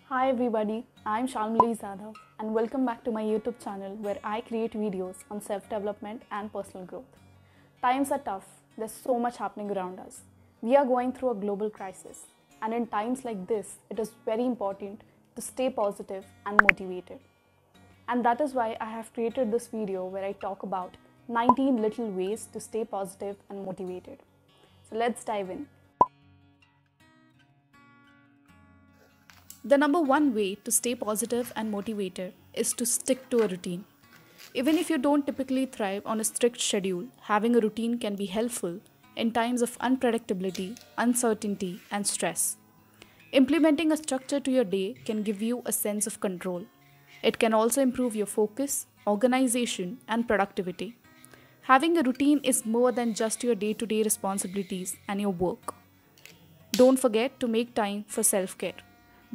Hi everybody, I'm Shalmali Zadhav and welcome back to my YouTube channel where I create videos on self-development and personal growth. Times are tough, there's so much happening around us. We are going through a global crisis and in times like this, it is very important to stay positive and motivated. And that is why I have created this video where I talk about 19 little ways to stay positive and motivated. So let's dive in. The number one way to stay positive and motivated is to stick to a routine. Even if you don't typically thrive on a strict schedule, having a routine can be helpful in times of unpredictability, uncertainty, and stress. Implementing a structure to your day can give you a sense of control. It can also improve your focus, organization, and productivity. Having a routine is more than just your day to day responsibilities and your work. Don't forget to make time for self care.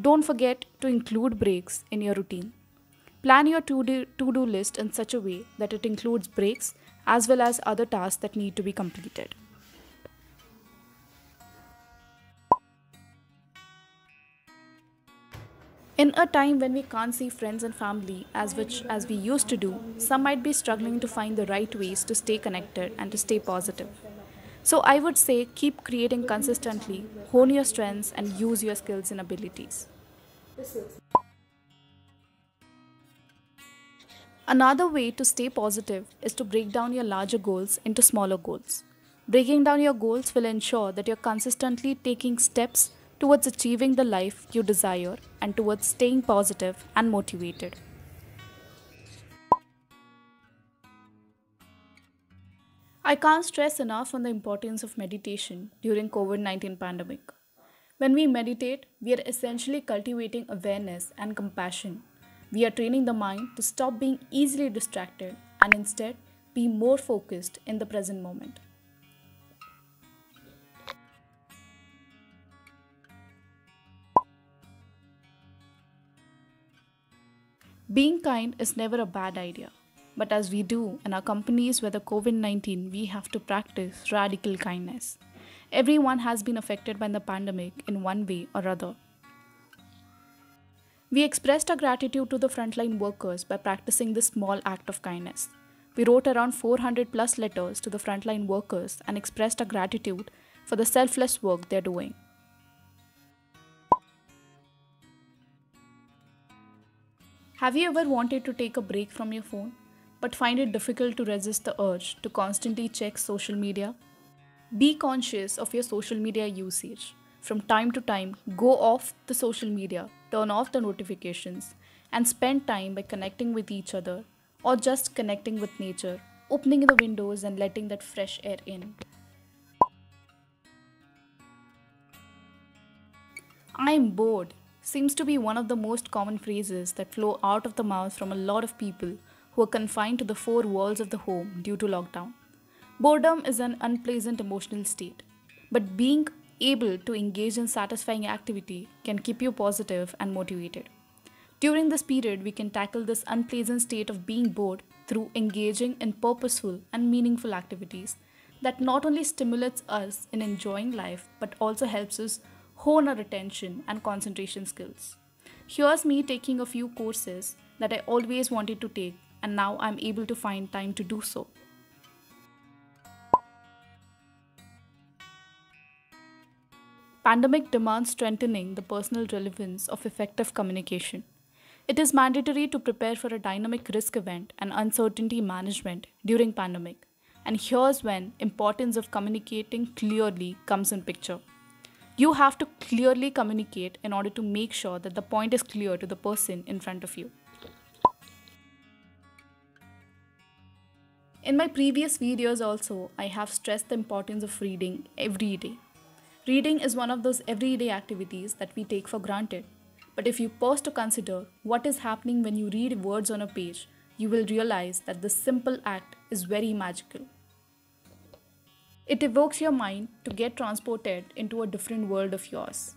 Don't forget to include breaks in your routine. Plan your to-do list in such a way that it includes breaks as well as other tasks that need to be completed. In a time when we can't see friends and family as much as we used to do, some might be struggling to find the right ways to stay connected and to stay positive. So I would say keep creating consistently, hone your strengths and use your skills and abilities. Another way to stay positive is to break down your larger goals into smaller goals. Breaking down your goals will ensure that you're consistently taking steps towards achieving the life you desire and towards staying positive and motivated. I can't stress enough on the importance of meditation during COVID-19 pandemic. When we meditate, we are essentially cultivating awareness and compassion. We are training the mind to stop being easily distracted and instead be more focused in the present moment. Being kind is never a bad idea, but as we do in our companies with the COVID-19, we have to practice radical kindness. Everyone has been affected by the pandemic in one way or other. We expressed our gratitude to the frontline workers by practicing this small act of kindness. We wrote around 400 plus letters to the frontline workers and expressed our gratitude for the selfless work they're doing. Have you ever wanted to take a break from your phone, but find it difficult to resist the urge to constantly check social media? Be conscious of your social media usage. From time to time, go off the social media, turn off the notifications, and spend time by connecting with each other or just connecting with nature, opening the windows and letting that fresh air in. I'm bored seems to be one of the most common phrases that flow out of the mouth from a lot of people who are confined to the four walls of the home due to lockdown. Boredom is an unpleasant emotional state, but being able to engage in satisfying activity can keep you positive and motivated. During this period, we can tackle this unpleasant state of being bored through engaging in purposeful and meaningful activities that not only stimulates us in enjoying life but also helps us hone our attention and concentration skills. Here's me taking a few courses that I always wanted to take and now I'm able to find time to do so. Pandemic demands strengthening the personal relevance of effective communication. It is mandatory to prepare for a dynamic risk event and uncertainty management during pandemic. And here's when importance of communicating clearly comes in picture. You have to clearly communicate in order to make sure that the point is clear to the person in front of you. In my previous videos also, I have stressed the importance of reading every day. Reading is one of those everyday activities that we take for granted. But if you pause to consider what is happening when you read words on a page, you will realize that this simple act is very magical. It evokes your mind to get transported into a different world of yours.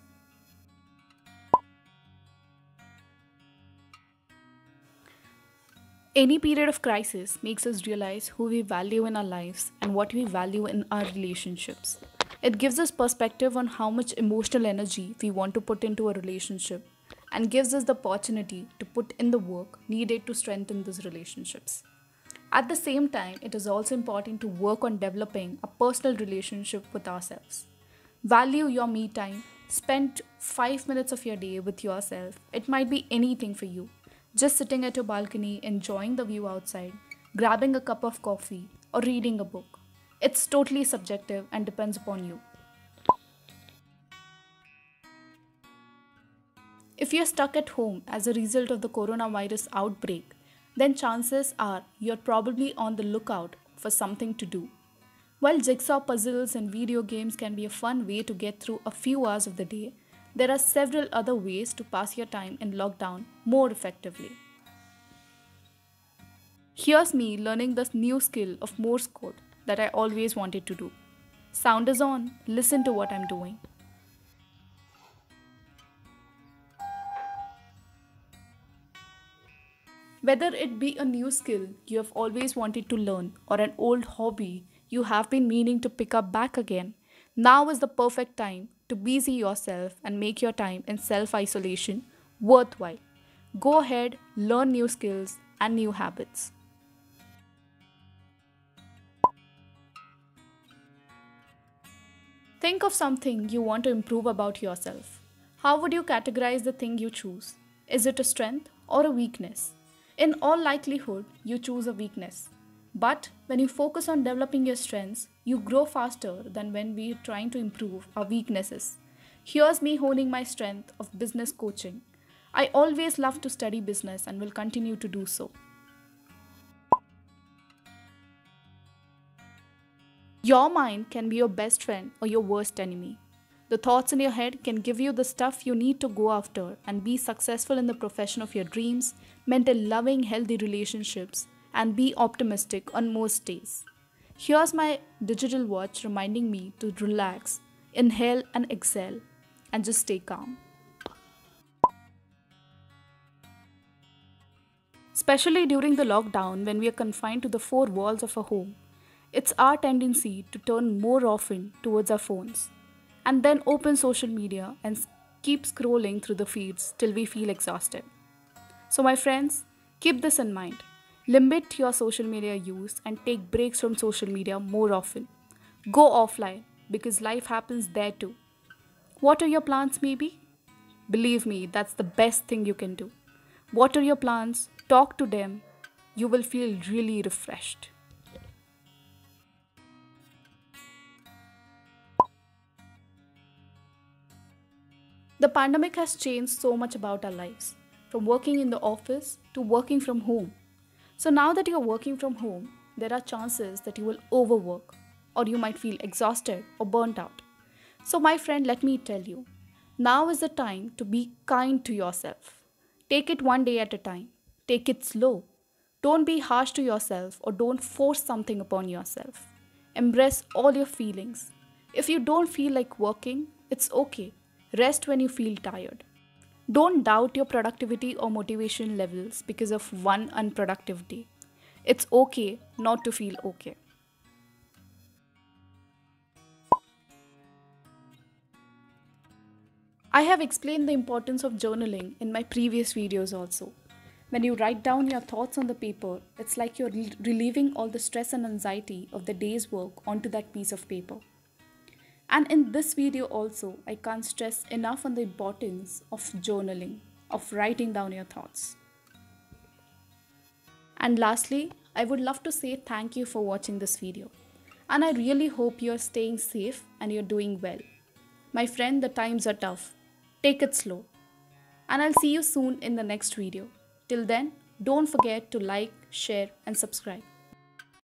Any period of crisis makes us realize who we value in our lives and what we value in our relationships. It gives us perspective on how much emotional energy we want to put into a relationship and gives us the opportunity to put in the work needed to strengthen these relationships. At the same time, it is also important to work on developing a personal relationship with ourselves. Value your me time. Spend 5 minutes of your day with yourself. It might be anything for you. Just sitting at your balcony, enjoying the view outside, grabbing a cup of coffee, or reading a book. It's totally subjective and depends upon you. If you're stuck at home as a result of the coronavirus outbreak, then chances are you're probably on the lookout for something to do. While jigsaw puzzles and video games can be a fun way to get through a few hours of the day, there are several other ways to pass your time in lockdown more effectively. Here's me learning this new skill of Morse code that I always wanted to do. Sound is on, listen to what I'm doing. Whether it be a new skill you have always wanted to learn or an old hobby you have been meaning to pick up back again, now is the perfect time to busy yourself and make your time in self isolation worthwhile. Go ahead, learn new skills and new habits. Think of something you want to improve about yourself. How would you categorize the thing you choose? Is it a strength or a weakness? In all likelihood, you choose a weakness. But when you focus on developing your strengths, you grow faster than when we're trying to improve our weaknesses. Here's me honing my strength of business coaching. I always love to study business and will continue to do so. Your mind can be your best friend or your worst enemy. The thoughts in your head can give you the stuff you need to go after and be successful in the profession of your dreams, maintain loving, healthy relationships, and be optimistic on most days. Here's my digital watch reminding me to relax, inhale and exhale, and just stay calm. Especially during the lockdown when we are confined to the four walls of a home, it's our tendency to turn more often towards our phones and then open social media and keep scrolling through the feeds till we feel exhausted. So, my friends, keep this in mind. Limit your social media use and take breaks from social media more often. Go offline because life happens there too. What are your plans, maybe? Believe me, that's the best thing you can do. What are your plans? Talk to them. You will feel really refreshed. The pandemic has changed so much about our lives, from working in the office to working from home. So now that you're working from home, there are chances that you will overwork or you might feel exhausted or burnt out. So my friend, let me tell you, now is the time to be kind to yourself. Take it one day at a time. Take it slow. Don't be harsh to yourself or don't force something upon yourself. Embrace all your feelings. If you don't feel like working, it's okay. Rest when you feel tired. Don't doubt your productivity or motivation levels because of one unproductive day. It's okay not to feel okay. I have explained the importance of journaling in my previous videos also. When you write down your thoughts on the paper, it's like you're relieving all the stress and anxiety of the day's work onto that piece of paper. And in this video also, I can't stress enough on the importance of journaling, of writing down your thoughts. And lastly, I would love to say thank you for watching this video. And I really hope you're staying safe and you're doing well. My friend, the times are tough. Take it slow. And I'll see you soon in the next video. Till then, don't forget to like, share and subscribe.